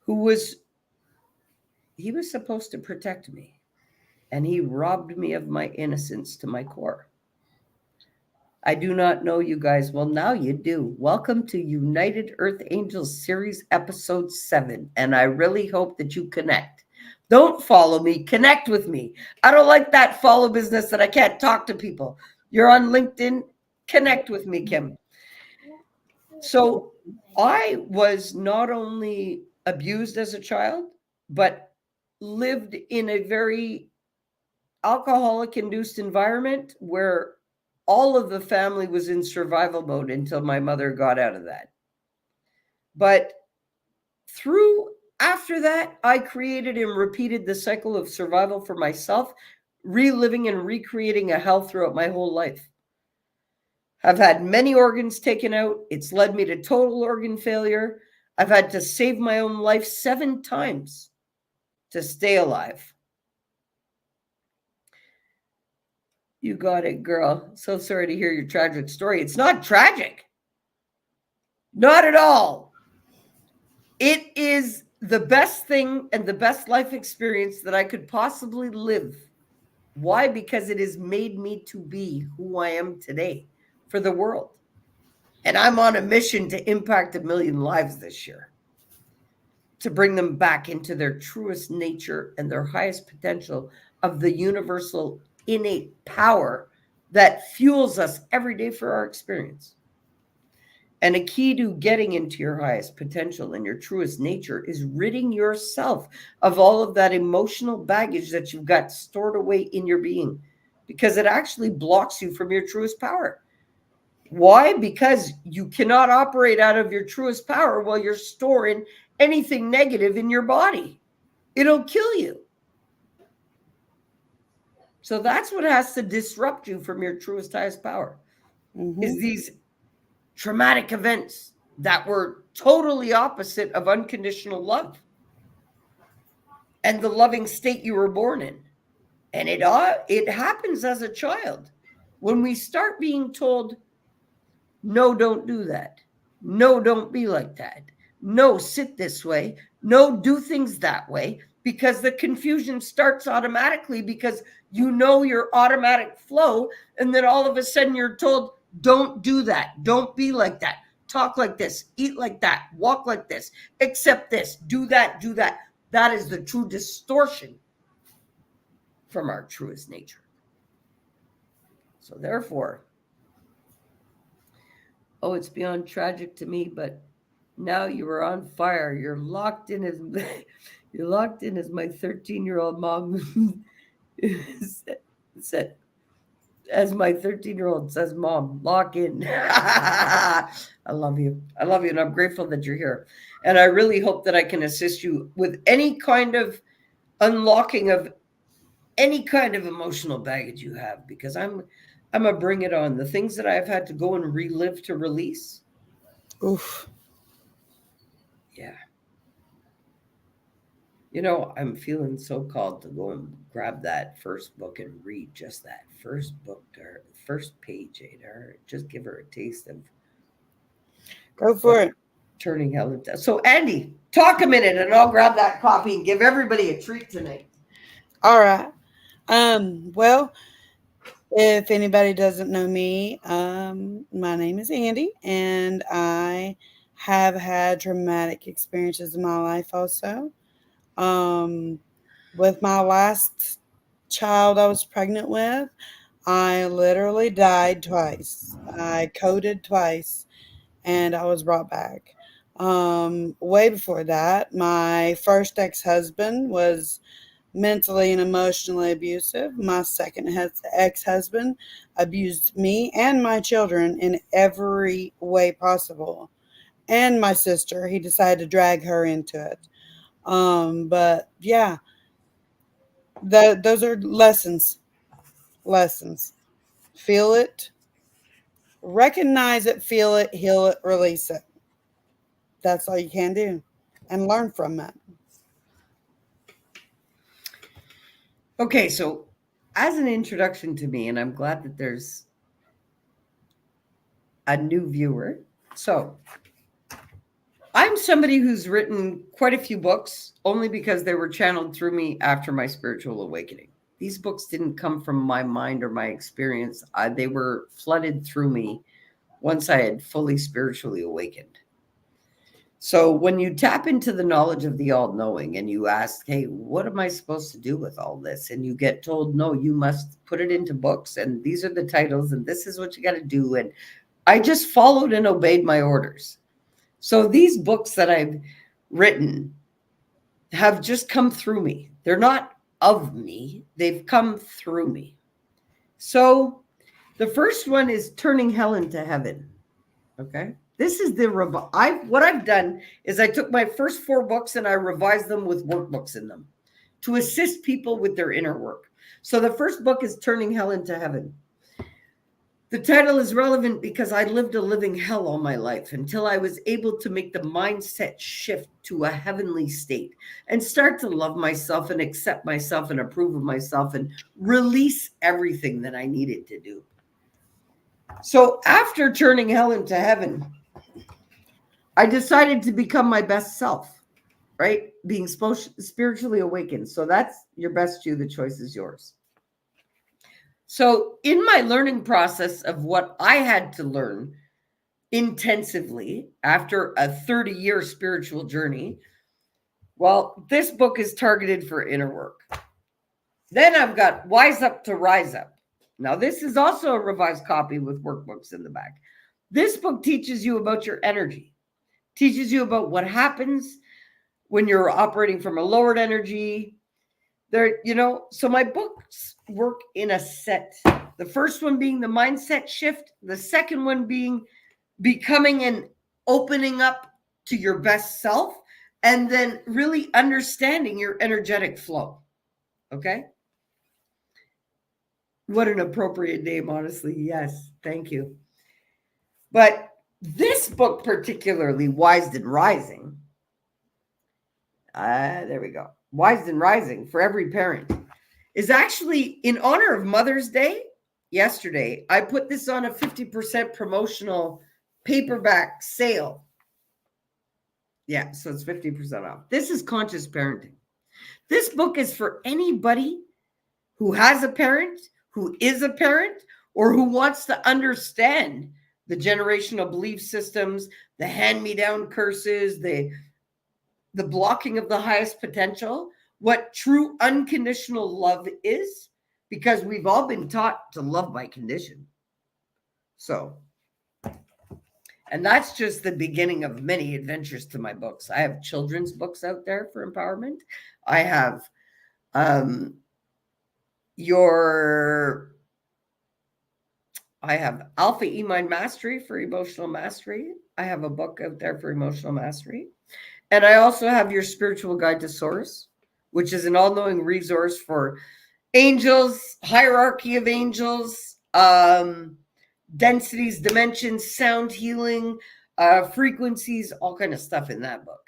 who was he was supposed to protect me, and he robbed me of my innocence to my core. I do not know you guys. Well, now you do. Welcome to United Earth Angels Series Episode 7. And I really hope that you connect. Don't follow me, connect with me. I don't like that follow business that I can't talk to people. You're on LinkedIn, connect with me, Kim. So I was not only abused as a child, but lived in a very alcoholic induced environment where all of the family was in survival mode until my mother got out of that. But through after that, I created and repeated the cycle of survival for myself, reliving and recreating a hell throughout my whole life. I've had many organs taken out. It's led me to total organ failure. I've had to save my own life 7 times to stay alive. You got it, girl. So sorry to hear your tragic story. It's not tragic. Not at all. It is the best thing and the best life experience that I could possibly live. Why? Because it has made me to be who I am today for the world. And I'm on a mission to impact 1 million lives this year. to bring them back into their truest nature and their highest potential of the universal innate power that fuels us every day for our experience. And a key to getting into your highest potential and your truest nature is ridding yourself of all of that emotional baggage that you've got stored away in your being, because it actually blocks you from your truest power. Why? Because you cannot operate out of your truest power while you're storing anything negative in your body. It'll kill you. So that's what has to disrupt you from your truest, highest power, is these traumatic events that were totally opposite of unconditional love and the loving state you were born in. And it happens as a child when we start being told, no, don't do that. No, don't be like that. No, sit this way. No, do things that way. Because the confusion starts automatically because you know your automatic flow. And then all of a sudden you're told, don't do that. Don't be like that. Talk like this. Eat like that. Walk like this. Accept this. Do that. Do that. That is the true distortion from our truest nature. So therefore, oh, it's beyond tragic to me, but now you are on fire. You're locked in as my 13-year-old mom said. As my 13-year-old says, Mom, lock in. I love you. I love you. And I'm grateful that you're here. And I really hope that I can assist you with any kind of unlocking of any kind of emotional baggage you have, because I'm a bring it on. The things that I've had to go and relive to release. Oof. Yeah. I'm feeling so called to go and grab that first book and read just that first book to her, first page to her. Just give her a taste of Go for it. Turning hell into. So, Andi, talk a minute and I'll grab that copy and give everybody a treat tonight. All right. Well, if anybody doesn't know me, my name is Andi, and I have had traumatic experiences in my life also. With my last child I was pregnant with, I literally died twice. I coded twice, and I was brought back. Way before that, my first ex-husband was mentally and emotionally abusive. My second ex-husband abused me and my children in every way possible. And my sister, he decided to drag her into it. But yeah, those are lessons. Lessons. Feel it, recognize it, feel it, heal it, release it. That's all you can do, and learn from it. Okay, so as an introduction to me, and I'm glad that there's a new viewer. So I'm somebody who's written quite a few books only because they were channeled through me after my spiritual awakening. These books didn't come from my mind or my experience. They were flooded through me once I had fully spiritually awakened. So when you tap into the knowledge of the all-knowing and you ask, hey, what am I supposed to do with all this? And you get told, no, you must put it into books, and these are the titles, and this is what you got to do. And I just followed and obeyed my orders. So these books that I've written have just come through me. They're not of me. They've come through me. So the first one is Turning Hell into Heaven. Okay. This is what I've done is I took my first 4 books and I revised them with workbooks in them to assist people with their inner work. So the first book is Turning Hell into Heaven. The title is relevant because I lived a living hell all my life until I was able to make the mindset shift to a heavenly state and start to love myself and accept myself and approve of myself and release everything that I needed to do. So after turning hell into heaven, I decided to become my best self, right? Being spiritually awakened. So that's your best you. The choice is yours. So in my learning process of what I had to learn intensively after a 30-year spiritual journey, Well, this book is targeted for inner work. Then I've got Wise Up to Rise Up. Now, this is also a revised copy with workbooks in the back. This book teaches you about your energy, teaches you about what happens when you're operating from a lowered energy. So my books work in a set. The first one being the mindset shift, the second one being becoming and opening up to your best self, and then really understanding your energetic flow. Okay? What an appropriate name, honestly. Yes, thank you. But this book, particularly, Wised and Rising, there we go. Wised and Rising for every parent is actually in honor of Mother's Day. Yesterday, I put this on a 50% promotional paperback sale. Yeah, so it's 50% off. This is Conscious Parenting. This book is for anybody who has a parent, who is a parent, or who wants to understand the generational belief systems, the hand-me-down curses, the blocking of the highest potential, what true unconditional love is, because we've all been taught to love by condition. So, and that's just the beginning of many adventures to my books. I have children's books out there for empowerment. I have I have Alpha E-Mind Mastery for emotional mastery. I have a book out there for emotional mastery. And I also have your Spiritual Guide to Source, which is an all-knowing resource for angels, hierarchy of angels, densities, dimensions, sound healing, frequencies, all kind of stuff in that book.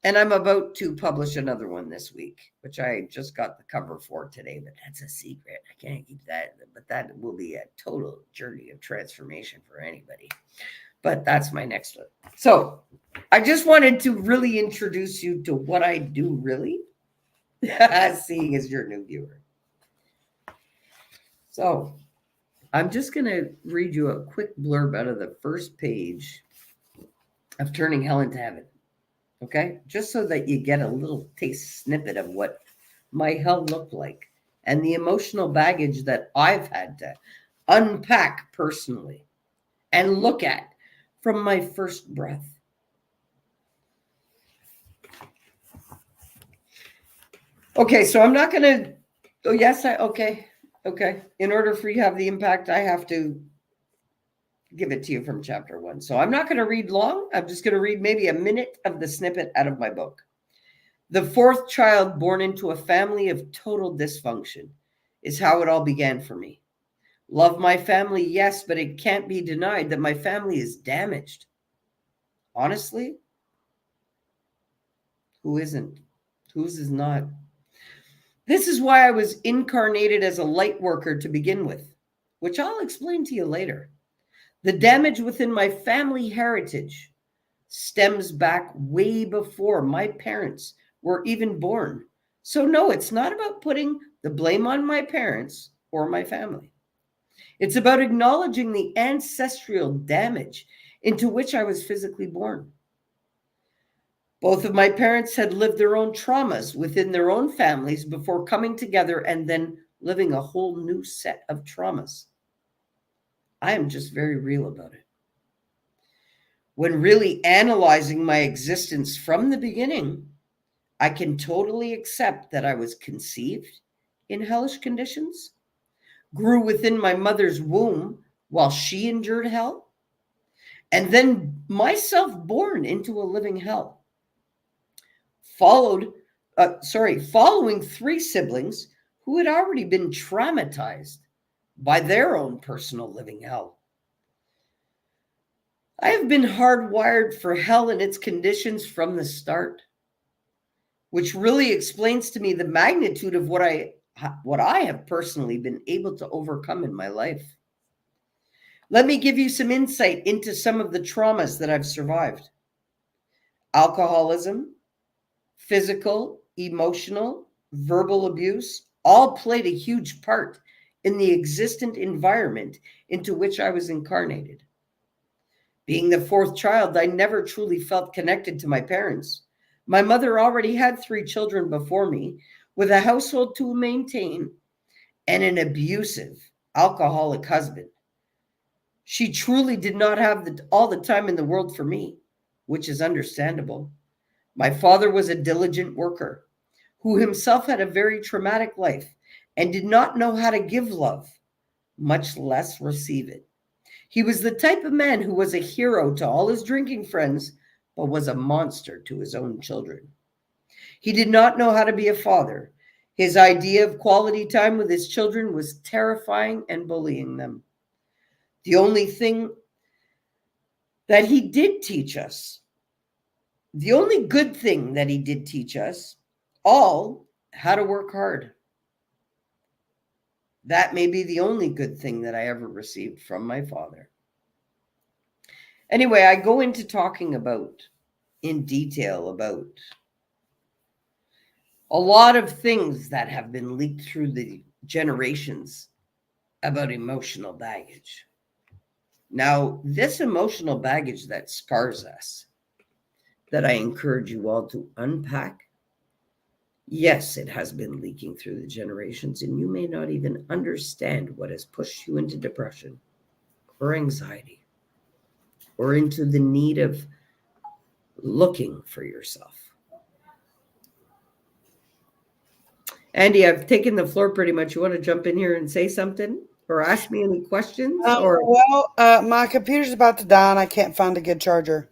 And I'm about to publish another one this week, which I just got the cover for today, but that's a secret. I can't keep that, but that will be a total journey of transformation for anybody. But that's my next one. So I just wanted to really introduce you to what I do really, seeing as your new viewer. So I'm just going to read you a quick blurb out of the first page of Turning Hell into Heaven. Okay? Just so that you get a little taste snippet of what my hell looked like and the emotional baggage that I've had to unpack personally and look at from my first breath. Okay, so I'm not going to, oh, yes, okay. In order for you to have the impact, I have to give it to you from chapter 1. So I'm not going to read long. I'm just going to read maybe a minute of the snippet out of my book. The fourth child born into a family of total dysfunction is how it all began for me. Love my family, yes, but it can't be denied that my family is damaged. Honestly, who isn't? Whose is not? This is why I was incarnated as a light worker to begin with, which I'll explain to you later. The damage within my family heritage stems back way before my parents were even born. So no, it's not about putting the blame on my parents or my family. It's about acknowledging the ancestral damage into which I was physically born. Both of my parents had lived their own traumas within their own families before coming together and then living a whole new set of traumas. I am just very real about it. When really analyzing my existence from the beginning, I can totally accept that I was conceived in hellish conditions, grew within my mother's womb while she endured hell, and then myself born into a living hell. Following 3 siblings who had already been traumatized by their own personal living hell. I have been hardwired for hell and its conditions from the start, which really explains to me the magnitude of what I have personally been able to overcome in my life. Let me give you some insight into some of the traumas that I've survived. Alcoholism, physical, emotional, verbal abuse, all played a huge part in the existent environment into which I was incarnated. Being the 4th child, I never truly felt connected to my parents, My mother already had 3 children before me, with a household to maintain and an abusive, alcoholic husband. She truly did not have all the time in the world for me, which is understandable. My father was a diligent worker who himself had a very traumatic life and did not know how to give love, much less receive it. He was the type of man who was a hero to all his drinking friends, but was a monster to his own children. He did not know how to be a father. His idea of quality time with his children was terrifying and bullying them. The only thing that he did teach us, the only good thing that he did teach us, all how to work hard. That may be the only good thing that I ever received from my father. Anyway, I go into talking about in detail about a lot of things that have been leaked through the generations about emotional baggage. Now, this emotional baggage that scars us, that I encourage you all to unpack, yes, it has been leaking through the generations, and you may not even understand what has pushed you into depression or anxiety or into the need of looking for yourself. Andi, I've taken the floor pretty much. You want to jump in here and say something or ask me any questions? Or My computer's about to die and I can't find a good charger.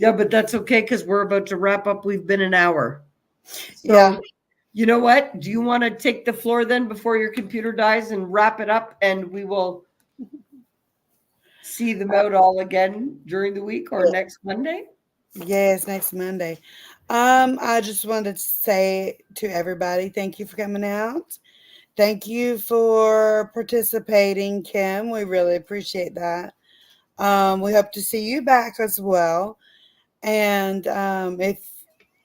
yeah, but that's okay because we're about to wrap up. We've been an hour. Yeah. So you know what? Do you want to take the floor then before your computer dies and wrap it up, and we will see them out all again during the week or next Monday? Yes, next Monday. I just wanted to say to everybody, thank you for coming out. Thank you for participating, Kim. We really appreciate that. We hope to see you back as well. And if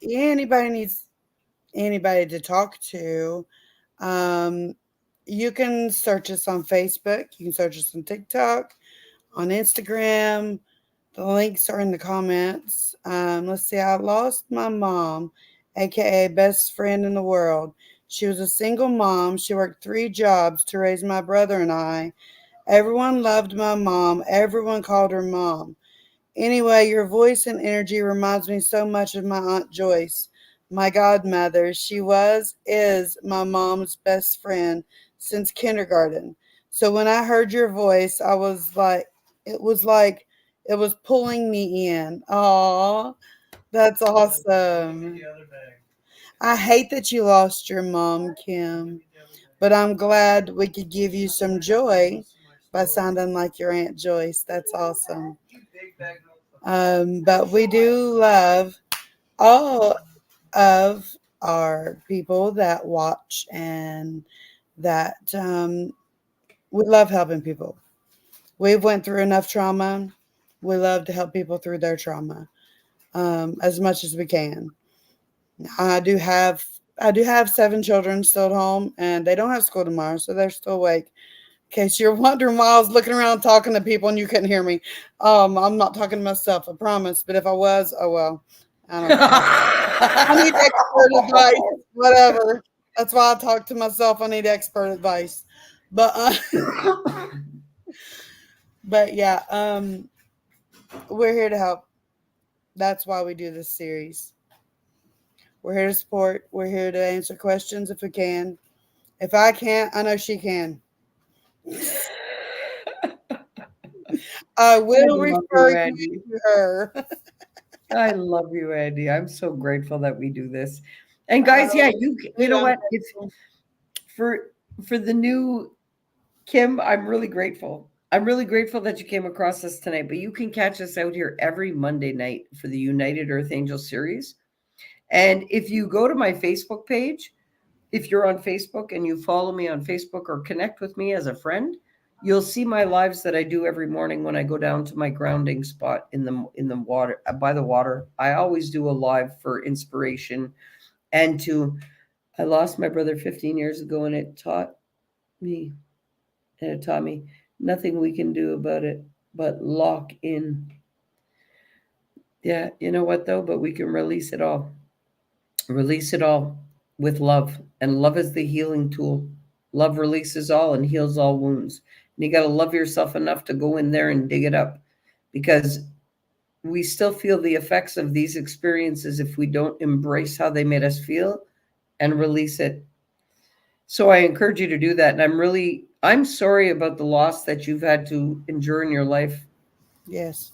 anybody needs anybody to talk to, um, you can search us on Facebook. You can search us on TikTok, on Instagram. The links are in the comments. Let's see. I lost my mom, aka best friend in the world. She was a single mom. She worked 3 jobs to raise my brother and I. Everyone loved my mom. Everyone called her mom. Anyway, your voice and energy reminds me so much of my Aunt Joyce, my godmother. She is my mom's best friend since kindergarten. So when I heard your voice, it was like it was pulling me in. Aw, that's awesome. I hate that you lost your mom, Kim, but I'm glad we could give you some joy by sounding like your Aunt Joyce. That's awesome. But we do love all of our people that watch and that we love helping people. We've went through enough trauma. We love to help people through their trauma as much as we can. I do have I do have 7 children still at home, and they don't have school tomorrow, so they're still awake. In case you're wondering why I was looking around talking to people and you couldn't hear me, I'm not talking to myself, I promise. But if I was, oh well, I don't care. I need expert advice, whatever. That's why I talk to myself. I need expert advice. But but yeah, we're here to help. That's why we do this series. We're here to support. We're here to answer questions if we can. If I can't, I know she can. I will refer you to her. I love you, Andi. I'm so grateful that we do this. And guys, yeah, you know what? If for for the new Kim, I'm really grateful. I'm really grateful that you came across us tonight. But you can catch us out here every Monday night for the United Earth Angel series. And if you go to my Facebook page, if you're on Facebook and you follow me on Facebook or connect with me as a friend, you'll see my lives that I do every morning when I go down to my grounding spot in the water by the water. I always do a live for inspiration and to I lost my brother 15 years ago and me it taught me nothing we can do about it but lock in. Yeah, you know what though, but we can release it all. Release it all with love. And love is the healing tool. Love releases all and heals all wounds. And you got to love yourself enough to go in there and dig it up, because we still feel the effects of these experiences if we don't embrace how they made us feel and release it. So I encourage you to do that. And I'm sorry about the loss that you've had to endure in your life. Yes.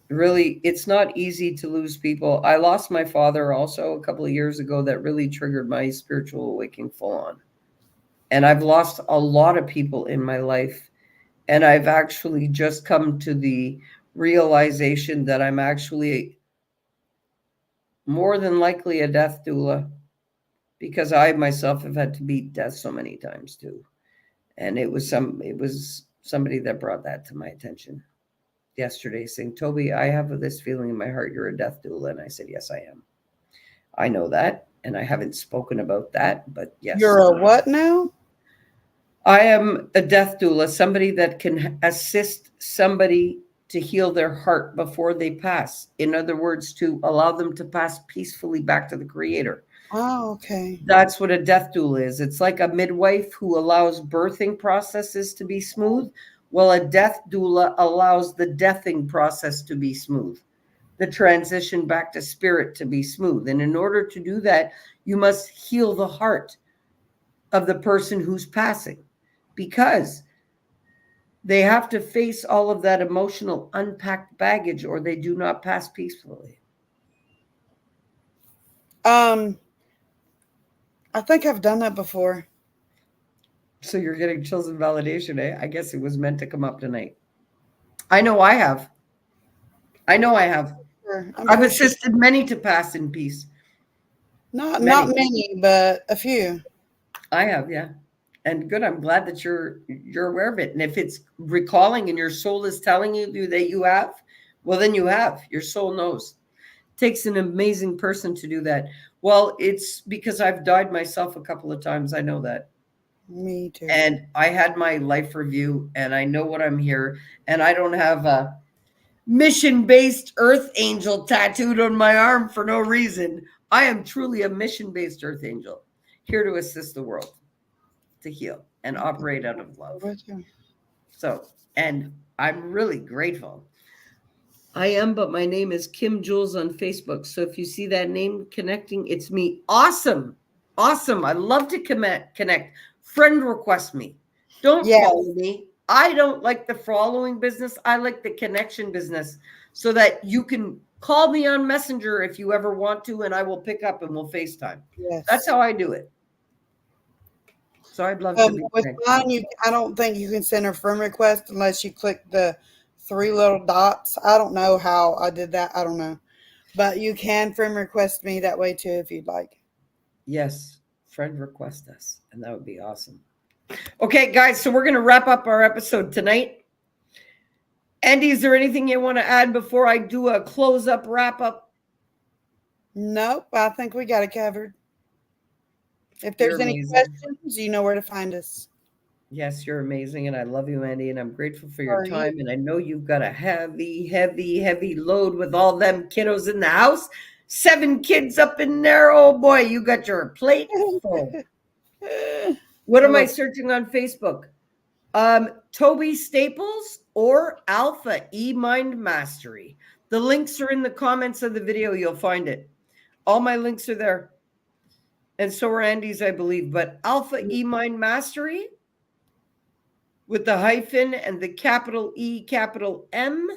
Really, it's not easy to lose people. I lost my father also a couple of years ago. That really triggered my spiritual awakening full on. And I've lost a lot of people in my life. And I've actually just come to the realization that I'm actually more than likely a death doula, because I myself have had to beat death so many times too. And it was somebody that brought that to my attention yesterday, saying, Toby, I have this feeling in my heart you're a death doula. And I said, yes, I am. I know that. And I haven't spoken about that, but yes. You're a what now? I am a death doula, somebody that can assist somebody to heal their heart before they pass. In other words, to allow them to pass peacefully back to the Creator. Oh, okay. That's what a death doula is. It's like a midwife who allows birthing processes to be smooth. Well, a death doula allows the deathing process to be smooth, the transition back to spirit to be smooth. And in order to do that, you must heal the heart of the person who's passing, because they have to face all of that emotional unpacked baggage, or they do not pass peacefully. I think I've done that before. So you're getting chills and validation, eh? I guess it was meant to come up tonight. I know I have. Sure. I've assisted many to pass in peace. Not many, but a few. I have, yeah. And good. I'm glad that you're aware of it. And if it's recalling and your soul is telling you that you have, well, then you have. Your soul knows. It takes an amazing person to do that. Well, it's because I've died myself a couple of times. I know that. Me too. And I had my life review, and I know what I'm here. And I don't have a mission-based earth angel tattooed on my arm for no reason. I am truly a mission-based earth angel, here to assist the world to heal and operate out of love. So, and I'm really grateful. I am, but my name is Kim Jules on Facebook. So if you see that name connecting, it's me. Awesome. Awesome. I love to connect. Friend request me. Don't follow me. I don't like the following business. I like the connection business, so that you can call me on Messenger if you ever want to, and I will pick up and we'll FaceTime. Yes. That's how I do it. So I'd love to be with mine, I don't think you can send a friend request unless you click the 3 little dots. I don't know how I did that. I don't know. But you can friend request me that way too if you'd like. Yes. Friend request us, and that would be awesome. Okay, guys, so we're going to wrap up our episode tonight. Andi, is there anything you want to add before I do a close-up, wrap-up? Nope, I think we got it covered. If there's any questions, you know where to find us. Yes, you're amazing, and I love you, Andi, and I'm grateful for your time, and I know you've got a heavy, heavy, heavy load with all them kiddos in the house. 7 kids up in there. Oh, boy, you got your plate full. What am I searching on Facebook? Tobi Staples or Alpha E-Mind Mastery. The links are in the comments of the video. You'll find it. All my links are there. And so are Andi's, I believe. But Alpha E-Mind Mastery with the hyphen and the capital E, capital M,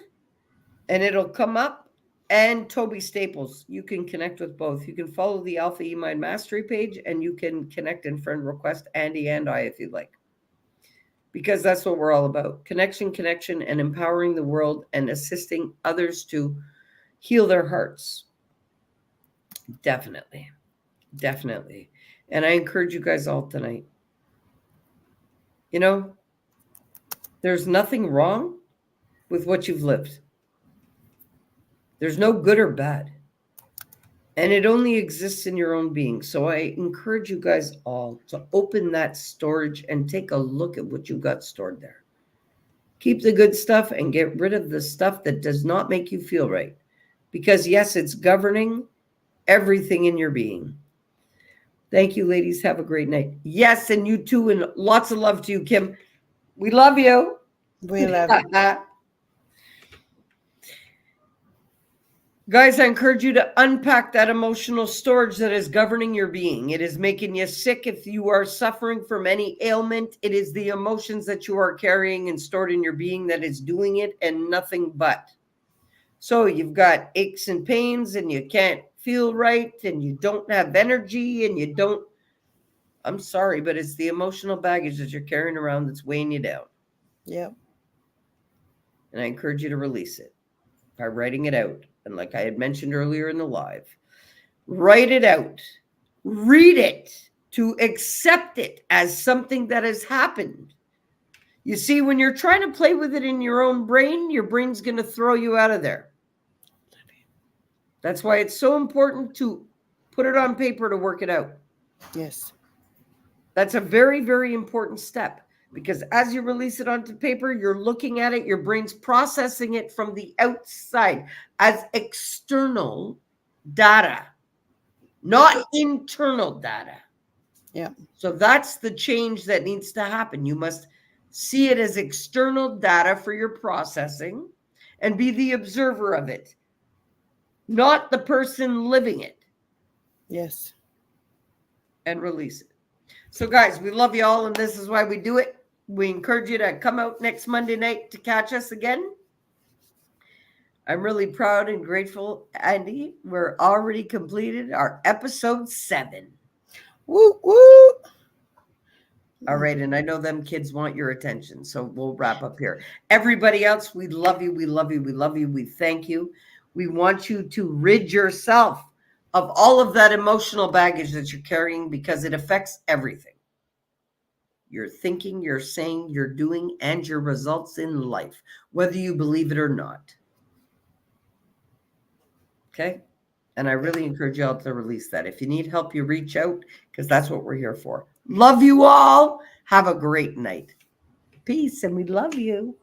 and it'll come up. And Tobi Staples. You can connect with both. You can follow the Alpha E-Mind Mastery page, and you can connect and friend request Andi and I if you'd like. Because that's what we're all about. Connection, and empowering the world and assisting others to heal their hearts. Definitely. Definitely. And I encourage you guys all tonight. You know, there's nothing wrong with what you've lived. There's no good or bad. And it only exists in your own being. So I encourage you guys all to open that storage and take a look at what you've got stored there. Keep the good stuff and get rid of the stuff that does not make you feel right. Because yes, it's governing everything in your being. Thank you, ladies. Have a great night. Yes, and you too, and lots of love to you, Kim. We love you. We love you. Guys, I encourage you to unpack that emotional storage that is governing your being. It is making you sick. If you are suffering from any ailment, it is the emotions that you are carrying and stored in your being that is doing it, and nothing but. So you've got aches and pains, and you can't feel right, and you don't have energy, and you don't. I'm sorry, but it's the emotional baggage that you're carrying around that's weighing you down. Yep. And I encourage you to release it by writing it out. And like I had mentioned earlier in the live, write it out, read it to accept it as something that has happened. You see, when you're trying to play with it in your own brain, your brain's going to throw you out of there. That's why it's so important to put it on paper to work it out. Yes. That's a very, very important step, because as you release it onto paper, you're looking at it, your brain's processing it from the outside as external data, not internal data. Yeah. So that's the change that needs to happen. You must see it as external data for your processing and be the observer of it, not the person living it. Yes. And release it. So guys, we love you all, and this is why we do it. We encourage you to come out next Monday night to catch us again. I'm really proud and grateful, Andi. We're already completed our episode 7. Woo woo. All right, and I know them kids want your attention, so we'll wrap up here. Everybody else, we love you, we love you, we love you, we thank you. We want you to rid yourself of all of that emotional baggage that you're carrying, because it affects everything. Your thinking, your saying, your doing, and your results in life, whether you believe it or not. Okay? And I really encourage y'all to release that. If you need help, you reach out, because that's what we're here for. Love you all. Have a great night. Peace, and we love you.